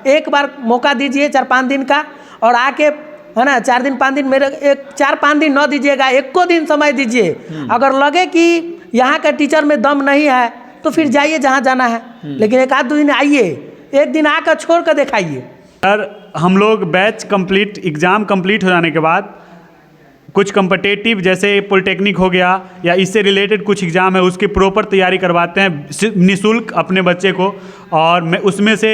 एक बार मौका दीजिए 4-5 दिन का, और आके है ना 4 दिन 5 दिन मेरे 4-5 दिन न दीजिएगा, 1 दिन समय दीजिए। अगर लगे कि यहाँ का टीचर में दम नहीं है तो फिर जाइए जहाँ जाना है, लेकिन 1-2 दिन आइए, 1 दिन आकर छोड़ कर दिखाइए। सर हम लोग बैच कंप्लीट, एग्ज़ाम कंप्लीट हो जाने के बाद कुछ कम्पिटिटिव जैसे पॉलिटेक्निक हो गया या इससे रिलेटेड कुछ एग्ज़ाम है, उसकी प्रॉपर तैयारी करवाते हैं निःशुल्क अपने बच्चे को, और मैं उसमें से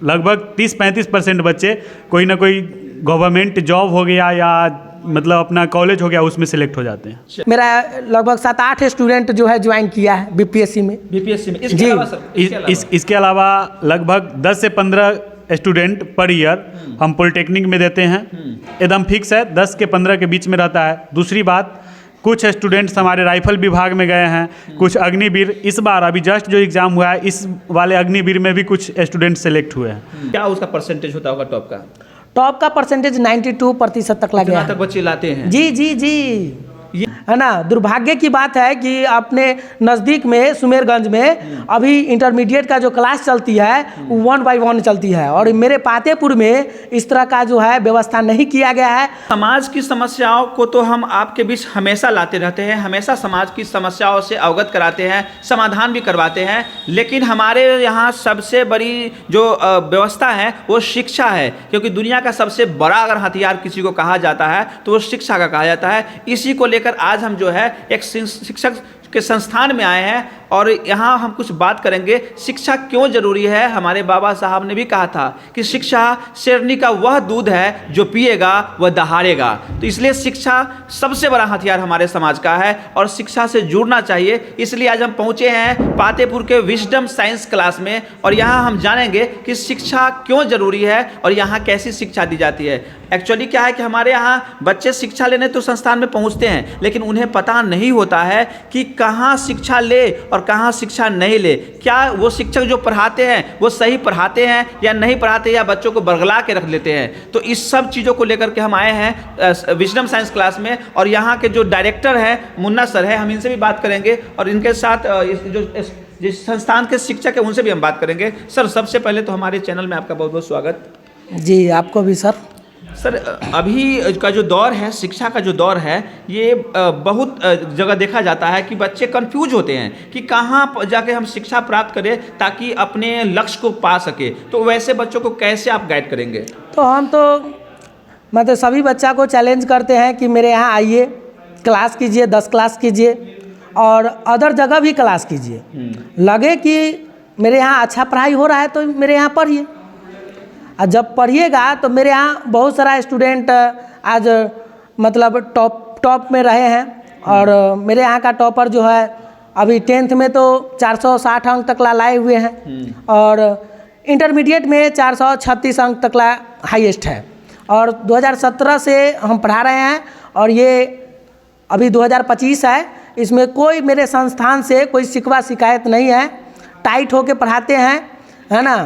लगभग 30-35% बच्चे कोई ना कोई गवर्नमेंट जॉब हो गया या मतलब अपना कॉलेज हो गया उसमें सेलेक्ट हो जाते हैं। मेरा लगभग 7-8 स्टूडेंट जो है ज्वाइन किया है बीपीएससी में। इसके अलावा सर, इसके अलावा लगभग 10 से 15 स्टूडेंट पर ईयर हम पॉलिटेक्निक में देते हैं, एकदम फिक्स है, 10 के 15 के बीच में रहता है। दूसरी बात, कुछ स्टूडेंट्स हमारे राइफल विभाग में गए हैं, कुछ अग्निवीर, इस बार अभी जस्ट जो एग्ज़ाम हुआ है इस वाले अग्निवीर में भी कुछ स्टूडेंट सेलेक्ट हुए हैं। क्या उसका परसेंटेज होता होगा टॉप का? टॉप का परसेंटेज 92% तक लग गया इतना तक बच्चे लाते हैं? जी जी जी, है ना। दुर्भाग्य की बात है कि अपने नज़दीक में सुमेरगंज में अभी इंटरमीडिएट का जो क्लास चलती है 1 by 1 चलती है, और मेरे पातेपुर में इस तरह का जो है व्यवस्था नहीं किया गया है। समाज की समस्याओं को तो हम आपके बीच हमेशा लाते रहते हैं, हमेशा समाज की समस्याओं से अवगत कराते हैं, समाधान भी करवाते हैं, लेकिन हमारे यहाँ सबसे बड़ी जो व्यवस्था है वो शिक्षा है, क्योंकि दुनिया का सबसे बड़ा अगर हथियार किसी को कहा जाता है तो वो शिक्षा का कहा जाता है। इसी को लेकर आज हम जो है एक शिक्षक के संस्थान में आए हैं और यहाँ हम कुछ बात करेंगे शिक्षा क्यों जरूरी है। हमारे बाबा साहब ने भी कहा था कि शिक्षा शेरनी का वह दूध है जो पिएगा वह दहाड़ेगा, तो इसलिए शिक्षा सबसे बड़ा हथियार हमारे समाज का है और शिक्षा से जुड़ना चाहिए। इसलिए आज हम पहुँचे हैं पातेपुर के विजडम साइंस क्लास में और यहाँ हम जानेंगे कि शिक्षा क्यों जरूरी है और यहाँ कैसी शिक्षा दी जाती है। एक्चुअली क्या है कि हमारे यहाँ बच्चे शिक्षा लेने तो संस्थान में पहुँचते हैं, लेकिन उन्हें पता नहीं होता है कि कहाँ शिक्षा ले और कहाँ शिक्षा नहीं ले। क्या वो शिक्षक जो पढ़ाते हैं वो सही पढ़ाते हैं या नहीं पढ़ाते, या बच्चों को बरगला के रख लेते हैं। तो इस सब चीज़ों को लेकर के हम आए हैं विजडम साइंस क्लास में, और यहाँ के जो डायरेक्टर हैं मुन्ना सर हैं, हम इनसे भी बात करेंगे और इनके साथ जो जिस संस्थान के शिक्षक है उनसे भी हम बात करेंगे। सर सबसे पहले तो हमारे चैनल में आपका बहुत बहुत स्वागत। जी आपको भी सर। सर अभी का जो दौर है, शिक्षा का जो दौर है, ये बहुत जगह देखा जाता है कि बच्चे कंफ्यूज होते हैं कि कहाँ जाके हम शिक्षा प्राप्त करें ताकि अपने लक्ष्य को पा सके। तो वैसे बच्चों को कैसे आप गाइड करेंगे? तो हम तो मतलब सभी बच्चा को चैलेंज करते हैं कि मेरे यहाँ आइए, क्लास कीजिए, 10 क्लास कीजिए और अदर जगह भी क्लास कीजिए। लगे कि मेरे यहाँ अच्छा पढ़ाई हो रहा है तो मेरे यहाँ पढ़िए, और जब पढ़िएगा तो मेरे यहाँ बहुत सारा स्टूडेंट आज मतलब टॉप में रहे हैं। और मेरे यहाँ का टॉपर जो है अभी 10th में तो 460 अंक तक लाए हुए हैं और इंटरमीडिएट में 436 अंक तक हाईएस्ट है। और 2017 से हम पढ़ा रहे हैं और ये अभी 2025 है, इसमें कोई मेरे संस्थान से कोई शिकवा शिकायत नहीं है। टाइट होके पढ़ाते हैं, है ना।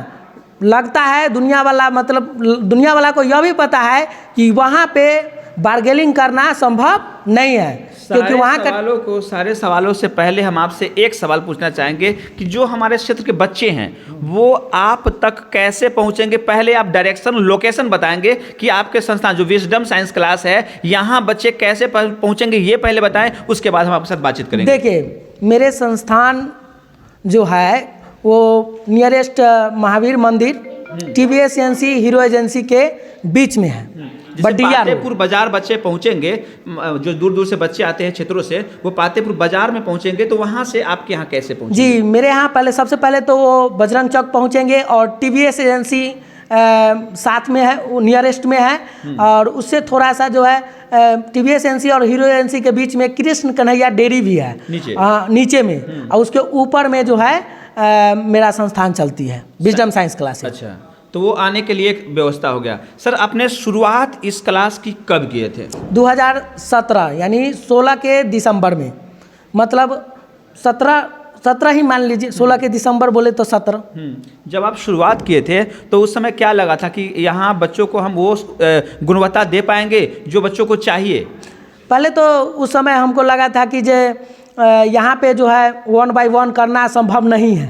लगता है दुनिया वाला, मतलब दुनिया वाला को यह भी पता है कि वहाँ पे बार्गेनिंग करना संभव नहीं है, क्योंकि वहाँ का सारे सवालों से पहले हम आपसे एक सवाल पूछना चाहेंगे कि जो हमारे क्षेत्र के बच्चे हैं वो आप तक कैसे पहुँचेंगे। पहले आप डायरेक्शन, लोकेशन बताएंगे कि आपके संस्थान जो विजडम साइंस क्लास है यहाँ बच्चे कैसे पहुँचेंगे, ये पहले बताएं, उसके बाद हम आपके साथ बातचीत करेंगे। देखिए मेरे संस्थान जो है वो नियरेस्ट महावीर मंदिर TVS एजेंसी हीरो एजेंसी के बीच में है। पातेपुर बाजार बच्चे पहुंचेंगे, जो दूर दूर से बच्चे आते हैं क्षेत्रों से, वो पातेपुर बाजार में पहुंचेंगे तो वहां से आपके यहाँ कैसे पहुंचेंगे? जी मेरे यहाँ सबसे पहले तो वो बजरंग चौक पहुंचेंगे और TVS एजेंसी साथ में है, वो नियरेस्ट में है। और उससे थोड़ा सा जो है TVS एजेंसी और हीरो एजेंसी के बीच में कृष्ण कन्हैया डेयरी भी है नीचे में, और उसके ऊपर में जो है मेरा संस्थान चलती है विजडम साइंस क्लास। अच्छा, तो वो आने के लिए एक व्यवस्था हो गया। सर आपने शुरुआत इस क्लास की कब किए थे? 2017 यानी 16 के दिसंबर में, मतलब 17 ही मान लीजिए, 16 के दिसंबर बोले तो 17। जब आप शुरुआत किए थे तो उस समय क्या लगा था कि यहाँ बच्चों को हम वो गुणवत्ता दे पाएंगे जो बच्चों को चाहिए? पहले तो उस समय हमको लगा था कि जो यहाँ पे जो है 1 by 1 करना संभव नहीं है।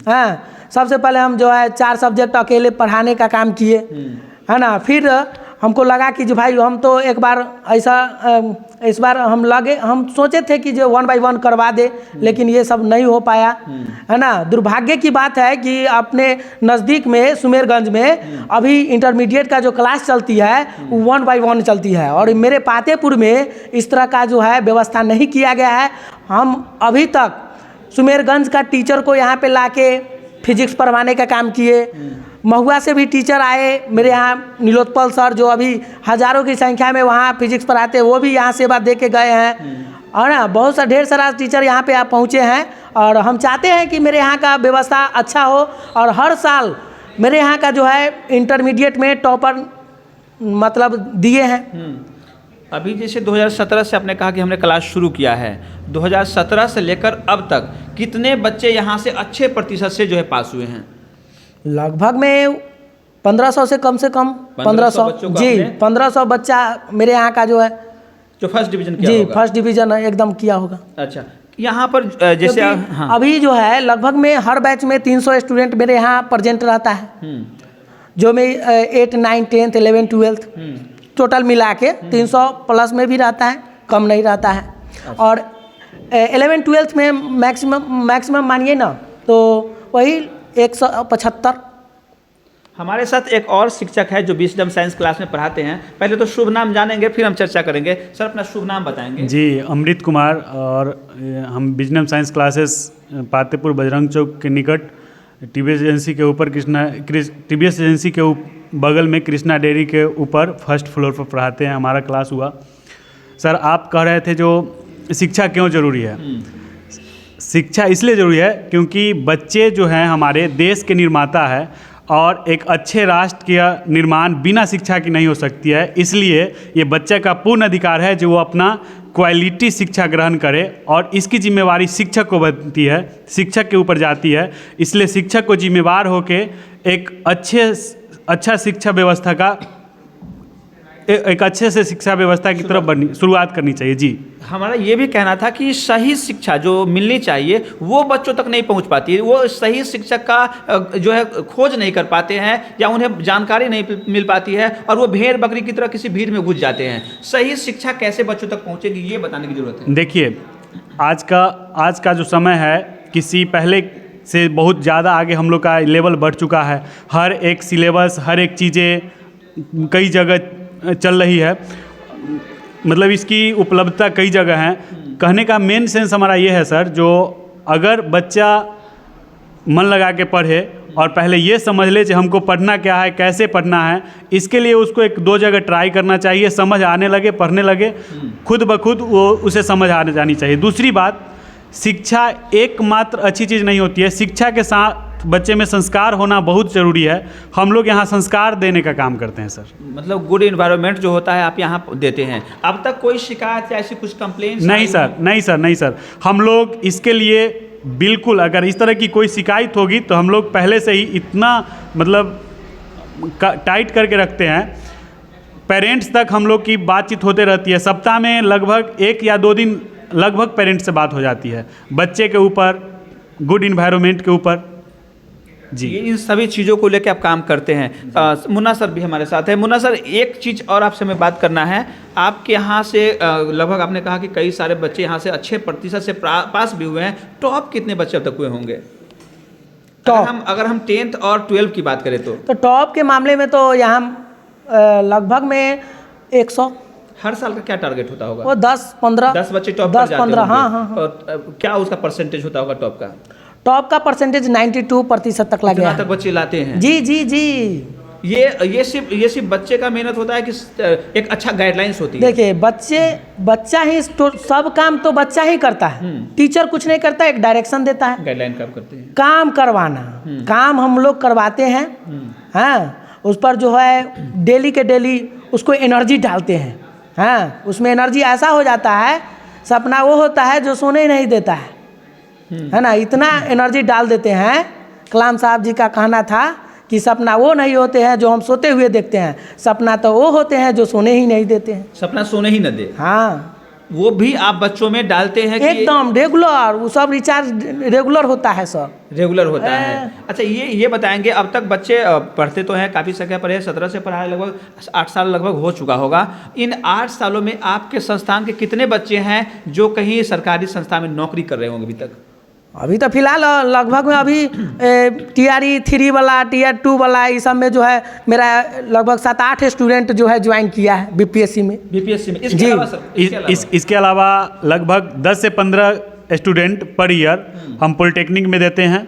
हाँ, सबसे पहले हम जो है 4 सब्जेक्ट अकेले पढ़ाने का काम किए, है ना। फिर हमको लगा कि जो भाई हम तो एक बार ऐसा इस बार हम सोचे थे कि जो 1 by 1 करवा दे, लेकिन ये सब नहीं हो पाया, है ना। दुर्भाग्य की बात है कि अपने नज़दीक में सुमेरगंज में अभी इंटरमीडिएट का जो क्लास चलती है वो 1 by 1 चलती है, और मेरे पातेपुर में इस तरह का जो है व्यवस्था नहीं किया गया है। हम अभी तक सुमेरगंज का टीचर को यहाँ पे लाके फिजिक्स पढ़वाने का काम किए। महुआ से भी टीचर आए मेरे यहाँ, नीलोत्पल सर जो अभी हज़ारों की संख्या में वहाँ फिजिक्स पढ़ाते हैं, वो भी यहाँ सेवा दे के गए हैं, और ना बहुत सा ढेर सारा टीचर यहाँ पे आप पहुँचे हैं। और हम चाहते हैं कि मेरे यहाँ का व्यवस्था अच्छा हो, और हर साल मेरे यहाँ का जो है इंटरमीडिएट में टॉपर मतलब दिए हैं। अभी जैसे 2017 से आपने कहा कि हमने क्लास शुरू किया है, 2017 से लेकर अब तक कितने बच्चे यहाँ से अच्छे प्रतिशत से जो है पास हुए हैं? लगभग में 1500 से कम 1500 बच्चों को जी, आपने 1500 बच्चा मेरे यहाँ का जो है जो फर्स्ट डिवीजन किया जी होगा। फर्स्ट डिवीजन एकदम किया होगा। अच्छा, यहाँ पर जैसे क्योंकि हाँ। अभी जो है लगभग में हर बैच में 300 स्टूडेंट मेरे यहाँ प्रेजेंट रहता है, जो में 8, 9, 10th, 11, 12th टोटल मिला के 300 प्लस में भी रहता है, कम नहीं रहता है। और 11, 12th में मैक्सिमम मानिए ना तो वही 175। हमारे साथ एक और शिक्षक है जो विजडम साइंस क्लास में पढ़ाते हैं। पहले तो शुभ नाम जानेंगे, फिर हम चर्चा करेंगे। सर अपना शुभ नाम बताएंगे? जी, अमृत कुमार, और हम wisdom science classes Patepur Bajrang Chowk के निकट टीवीएस एजेंसी के ऊपर टीवीएस एजेंसी के बगल में कृष्णा डेयरी के ऊपर फर्स्ट फ्लोर पर पढ़ाते हैं। हमारा क्लास हुआ। सर आप कह रहे थे जो शिक्षा क्यों ज़रूरी है। शिक्षा इसलिए ज़रूरी है क्योंकि बच्चे जो हैं हमारे देश के निर्माता है, और एक अच्छे राष्ट्र का निर्माण बिना शिक्षा की नहीं हो सकती है। इसलिए ये बच्चे का पूर्ण अधिकार है जो वो अपना क्वालिटी शिक्षा ग्रहण करे, और इसकी जिम्मेवारी शिक्षक को बनती है, शिक्षक के ऊपर जाती है। इसलिए शिक्षक को जिम्मेवार होके एक अच्छा शिक्षा व्यवस्था का एक अच्छे से शिक्षा व्यवस्था की तरफ शुरुआत करनी चाहिए। जी, हमारा ये भी कहना था कि सही शिक्षा जो मिलनी चाहिए वो बच्चों तक नहीं पहुंच पाती है। वो सही शिक्षक का जो है खोज नहीं कर पाते हैं, या उन्हें जानकारी नहीं मिल पाती है, और वो भेड़ बकरी की तरह किसी भीड़ में घुस जाते हैं। सही शिक्षा कैसे बच्चों तक पहुंचेगी ये बताने की जरूरत है। देखिए, आज का जो समय है किसी पहले से बहुत ज़्यादा आगे हम लोग का लेवल बढ़ चुका है। हर एक सिलेबस, हर एक चीज़ें कई जगह चल रही है, मतलब इसकी उपलब्धता कई जगह है। कहने का मेन सेंस हमारा ये है सर, जो अगर बच्चा मन लगा के पढ़े और पहले ये समझ ले कि हमको पढ़ना क्या है, कैसे पढ़ना है, इसके लिए उसको 1-2 जगह ट्राई करना चाहिए। समझ आने लगे, पढ़ने लगे, खुद ब खुद वो उसे समझ आने जानी चाहिए। दूसरी बात, शिक्षा एकमात्र अच्छी चीज़ नहीं होती है, शिक्षा के साथ बच्चे में संस्कार होना बहुत ज़रूरी है। हम लोग यहाँ संस्कार देने का काम करते हैं सर। मतलब गुड इन्वायरमेंट जो होता है आप यहाँ देते हैं। अब तक कोई शिकायत या ऐसी कुछ कंप्लेंट? नहीं सर, हम लोग इसके लिए बिल्कुल, अगर इस तरह की कोई शिकायत होगी तो हम लोग पहले से ही इतना मतलब टाइट करके रखते हैं। पेरेंट्स तक हम लोग की बातचीत होते रहती है। सप्ताह में लगभग 1 या 2 दिन लगभग पेरेंट्स से बात हो जाती है, बच्चे के ऊपर, गुड इन्वायरमेंट के ऊपर। जी, ये इन सभी चीज़ों को लेकर आप काम करते हैं। मुन्ना सर भी हमारे साथ है। मुन्ना सर, एक चीज़ और आपसे हमें बात करना है। आपके यहाँ से लगभग आपने कहा कि कई सारे बच्चे यहाँ से अच्छे प्रतिशत से पास भी हुए हैं। टॉप कितने बच्चे अब तक हुए होंगे? अगर हम 10th और 12th की बात करें तो टॉप के मामले में तो यहाँ लगभग में 100। हर साल का क्या टारगेट होता होगा? वो 10 बच्चे टॉप 10-15। हाँ। और क्या उसका परसेंटेज होता होगा टॉप का? टॉप का परसेंटेज 92% तक लगे तक बच्चे लाते हैं। जी। ये सिर्फ बच्चे का मेहनत होता है कि एक अच्छा गाइडलाइंस होती है? देखिए, बच्चा ही सब काम तो बच्चा ही करता है, टीचर कुछ नहीं करता, एक डायरेक्शन देता है। गाइडलाइन काम करते हैं, काम करवाना, काम हम लोग करवाते हैं। हाँ, उस पर जो है डेली के डेली उसको एनर्जी डालते हैं। हाँ, उसमें एनर्जी ऐसा हो जाता है, सपना वो होता है जो सोने ही नहीं देता है ना, इतना एनर्जी डाल देते हैं। कलाम साहब जी का कहना था कि सपना वो नहीं होते हैं जो हम सोते हुए देखते हैं, सपना तो वो होते हैं जो सोने ही नहीं देते हैं। सपना सोने ही न दे। हाँ, वो भी आप बच्चों में डालते हैं कि एकदम रेगुलर, वो सब रिचार्ज रेगुलर होता है सर। रेगुलर होता है। अच्छा, ये बताएंगे, अब तक बच्चे पढ़ते तो हैं, काफ़ी संख्या पर है, 17 से पढ़ाई लगभग 8 साल लगभग हो चुका होगा। इन 8 सालों में आपके संस्थान के कितने बच्चे हैं जो कहीं सरकारी संस्था में नौकरी कर रहे होंगे अभी तक? अभी तो फिलहाल लगभग में अभी TRE 3 वाला, Tier 2 वाला, इस सब में जो है मेरा लगभग 7-8 स्टूडेंट जो है ज्वाइन किया है BPSC में। इसके जी। अलावा सर, इसके अलावा लगभग 10 से 15 स्टूडेंट पर ईयर हम पॉलिटेक्निक में देते हैं।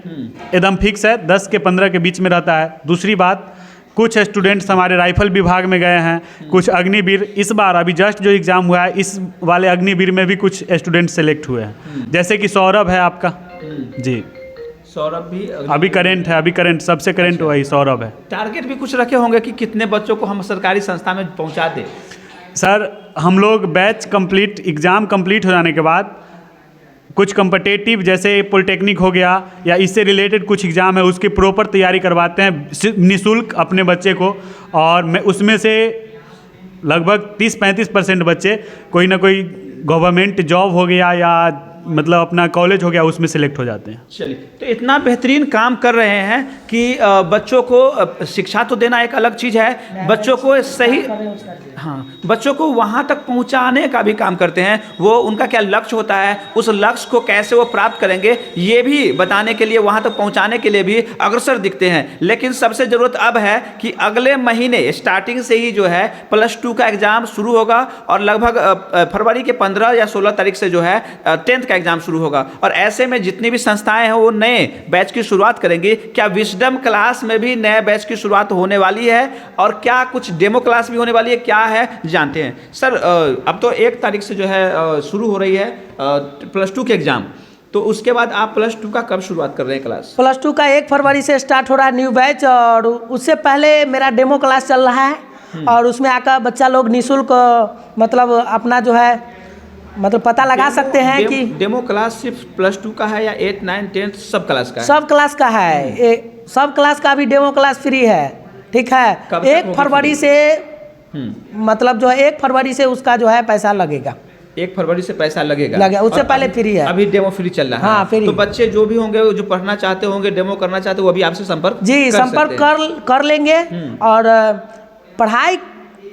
एकदम फिक्स है, 10 के 15 के बीच में रहता है। दूसरी बात, कुछ स्टूडेंट्स हमारे राइफल विभाग में गए हैं, कुछ अग्निवीर, इस बार अभी जस्ट जो एग्ज़ाम हुआ है इस वाले अग्निवीर में भी कुछ स्टूडेंट सेलेक्ट हुए हैं, जैसे कि सौरभ है आपका जी। सौरभ भी अभी करंट है, अभी करंट सबसे करंट वही सौरभ है। टारगेट भी कुछ रखे होंगे कि कितने बच्चों को हम सरकारी संस्था में पहुंचा दें? सर, हम लोग बैच कंप्लीट, एग्ज़ाम कंप्लीट हो जाने के बाद कुछ कम्पिटिटिव जैसे पॉलिटेक्निक हो गया या इससे रिलेटेड कुछ एग्ज़ाम है उसकी प्रॉपर तैयारी करवाते हैं निःशुल्क अपने बच्चे को, और मैं उसमें से लगभग 30-35% बच्चे कोई ना कोई गवर्नमेंट जॉब हो गया या मतलब अपना कॉलेज हो गया उसमें सेलेक्ट हो जाते हैं। चलिए, तो इतना बेहतरीन काम कर रहे हैं कि बच्चों को शिक्षा तो देना एक अलग चीज़ है, बच्चों को सही, हाँ, बच्चों को वहाँ तक पहुँचाने का भी काम करते हैं। वो उनका क्या लक्ष्य होता है, उस लक्ष्य को कैसे वो प्राप्त करेंगे, ये भी बताने के लिए, वहाँ तक पहुँचाने के लिए भी अग्रसर दिखते हैं। लेकिन सबसे ज़रूरत अब है कि अगले महीने स्टार्टिंग से ही जो है +2 का एग्ज़ाम शुरू होगा और लगभग फरवरी के 15 या 16 तारीख से जो है 10th का एग्जाम शुरू होगा। और ऐसे में जितनी भी संस्थाएं हैं वो नए बैच की शुरुआत करेंगी। क्या विजडम क्लास में भी नए बैच की शुरुआत होने वाली है और क्या कुछ डेमो क्लास भी होने वाली है, क्या है जानते हैं। सर, अब तो 1 तारीख से जो है शुरू हो रही है +2 के एग्जाम, तो उसके बाद आप +2 का कब शुरुआत कर रहे हैं क्लास? +2 का 1 फरवरी से स्टार्ट हो रहा है न्यू बैच, और उससे पहले मेरा डेमो क्लास चल रहा है और उसमें आकर बच्चा लोग निःशुल्क मतलब अपना जो है मतलब पता लगा सकते हैं कि डेमो क्लास सिर्फ +2 का है या 8, 9, 10 सब क्लास का है? सब क्लास का है, सब क्लास का भी डेमो क्लास फ्री है, ठीक है। 1 फरवरी से मतलब जो है 1 फरवरी से उसका जो है पैसा लगेगा। 1 फरवरी से पैसा लगेगा, उससे पहले फ्री है। अभी डेमो फ्री चल रहा है। हाँ, फ्री। तो बच्चे जो भी होंगे जो पढ़ना चाहते होंगे, डेमो करना चाहते हो, वो अभी आपसे संपर्क कर लेंगे। और पढ़ाई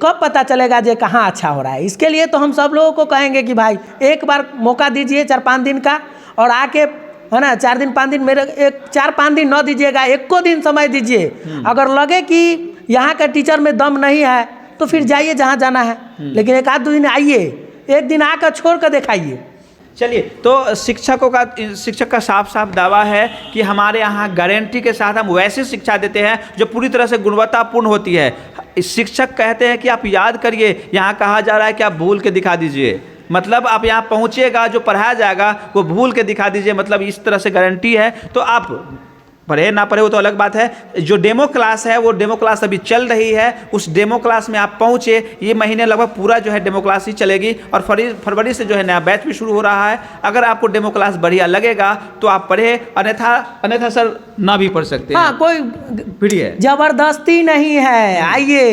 कब पता चलेगा जे कहाँ अच्छा हो रहा है, इसके लिए तो हम सब लोगों को कहेंगे कि भाई एक बार मौका दीजिए 4-5 दिन का, और आके है ना 4 दिन 5 दिन, मेरे 4-5 दिन न दीजिएगा, 1 दिन समय दीजिए। अगर लगे कि यहाँ का टीचर में दम नहीं है तो फिर जाइए जहाँ जाना है, लेकिन 1-2 दिन आइए, 1 दिन आकर छोड़ कर दिखाइए। चलिए, तो शिक्षक का साफ साफ दावा है कि हमारे यहाँ गारंटी के साथ हम वैसी शिक्षा देते हैं जो पूरी तरह से गुणवत्तापूर्ण होती है। शिक्षक कहते हैं कि आप याद करिए, यहाँ कहा जा रहा है कि आप भूल के दिखा दीजिए, मतलब आप यहाँ पहुँचिएगा, जो पढ़ाया जाएगा वो भूल के दिखा दीजिए, मतलब इस तरह से गारंटी है। तो आप पढ़े ना पढ़े वो तो अलग बात है। जो डेमो क्लास है वो डेमो क्लास अभी चल रही है, उस डेमो क्लास में आप पहुँचे। ये महीने लगभग पूरा जो है डेमो क्लास ही चलेगी और फरवरी से जो है नया बैच भी शुरू हो रहा है। अगर आपको डेमो क्लास बढ़िया लगेगा तो आप पढ़े, अन्यथा सर ना भी पढ़ सकते हैं। हाँ, कोई फ्री है, जबरदस्ती नहीं है, आइए,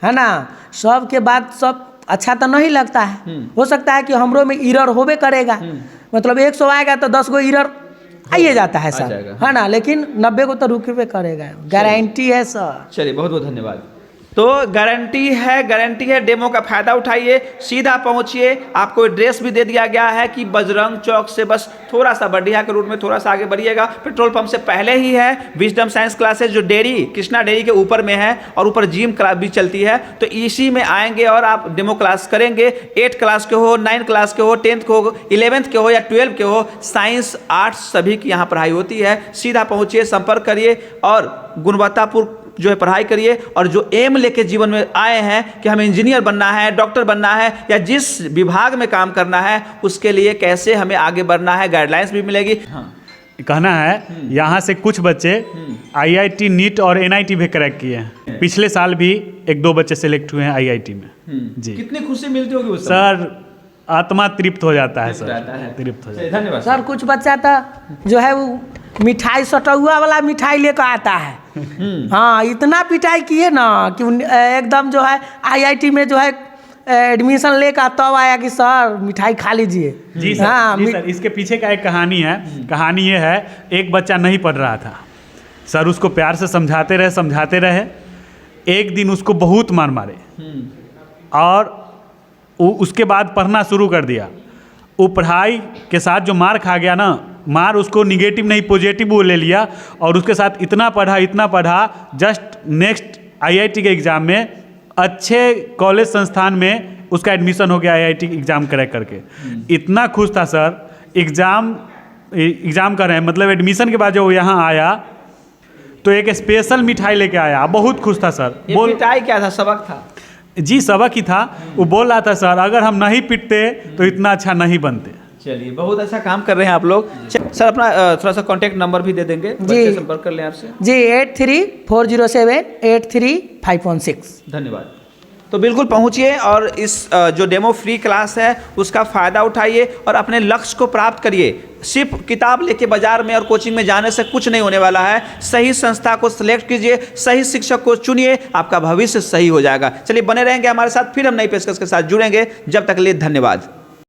है ना। सबके बाद सब अच्छा तो नहीं लगता है, हो सकता है कि हमरों में एरर होबे करेगा, मतलब 100 आएगा तो 10 गो एरर आइए जाता है सर, है ना, लेकिन 90 को तो रुकवे करेगा, गारंटी है सर। चलिए, बहुत बहुत धन्यवाद। तो गारंटी है, डेमो का फ़ायदा उठाइए, सीधा पहुंचिए। आपको एड्रेस भी दे दिया गया है कि बजरंग चौक से बस थोड़ा सा बडिया के रूट में थोड़ा सा आगे बढ़िएगा, पेट्रोल पंप से पहले ही है विजडम साइंस क्लासेस, जो डेयरी कृष्णा डेयरी के ऊपर में है, और ऊपर जिम क्लास भी चलती है। तो इसी में आएंगे और आप डेमो क्लास करेंगे। 8 क्लास के हो, 9 क्लास के हो, 10th के हो, 11th के हो या 12th के हो, साइंस आर्ट्स सभी की यहाँ पढ़ाई होती है। सीधा पहुँचिए, संपर्क करिए और गुणवत्तापूर्ण जो है पढ़ाई करिए। और जो एम लेके जीवन में आए हैं कि हमें इंजीनियर बनना है, डॉक्टर बनना है, या जिस विभाग में काम करना है उसके लिए कैसे हमें आगे बढ़ना है, गाइडलाइंस भी मिलेगी। हाँ, कहना है यहाँ से कुछ बच्चे IIT नीट और NIT भी क्रैक किए हैं। पिछले साल भी 1-2 बच्चे सेलेक्ट हुए हैं IIT में। जी, कितनी खुशी मिलती होगी उस समय? सर आत्मा तृप्त हो जाता है सर, तृप्त हो जाता है। धन्यवाद सर। कुछ बच्चा तो जो है वो मिठाई सटुआ वाला मिठाई लेकर आता है, हाँ, इतना पिटाई किए ना कि एकदम जो है IIT में जो है एडमिशन लेकर तब आया कि सर मिठाई खा लीजिए। जी सर, हाँ, जी सर, इसके पीछे का एक कहानी है। कहानी ये है, एक बच्चा नहीं पढ़ रहा था, सर उसको प्यार से समझाते रहे। एक दिन उसको बहुत मार मारे और उसके बाद पढ़ना शुरू कर दिया। वो पढ़ाई के साथ जो मार खा गया ना, मार उसको निगेटिव नहीं पॉजिटिव वो ले लिया और उसके साथ इतना पढ़ा, जस्ट नेक्स्ट IIT के एग्ज़ाम में अच्छे कॉलेज संस्थान में उसका एडमिशन हो गया IIT एग्ज़ाम क्रैक करके। इतना खुश था सर। एग्ज़ाम कर रहे हैं, मतलब एडमिशन के बाद जब वो यहाँ आया तो एक स्पेशल मिठाई लेके आया, बहुत खुश था सर। ये मिठाई क्या था, सबक था? जी सबक ही था। वो बोल रहा था सर अगर हम नहीं पिटते तो इतना अच्छा नहीं बनते। चलिए, बहुत अच्छा काम कर रहे हैं आप लोग। सर अपना थोड़ा सा कांटेक्ट नंबर भी दे देंगे, बच्चे संपर्क कर लें आपसे। जी 8340783516। धन्यवाद। तो बिल्कुल पहुंचिए और इस जो डेमो फ्री क्लास है उसका फ़ायदा उठाइए और अपने लक्ष्य को प्राप्त करिए। सिर्फ किताब लेके बाजार में और कोचिंग में जाने से कुछ नहीं होने वाला है। सही संस्था को सिलेक्ट कीजिए, सही शिक्षक को चुनिए, आपका भविष्य सही हो जाएगा। चलिए बने रहेंगे हमारे साथ, फिर हम नई पेशकश के साथ जुड़ेंगे। जब तक के लिए धन्यवाद।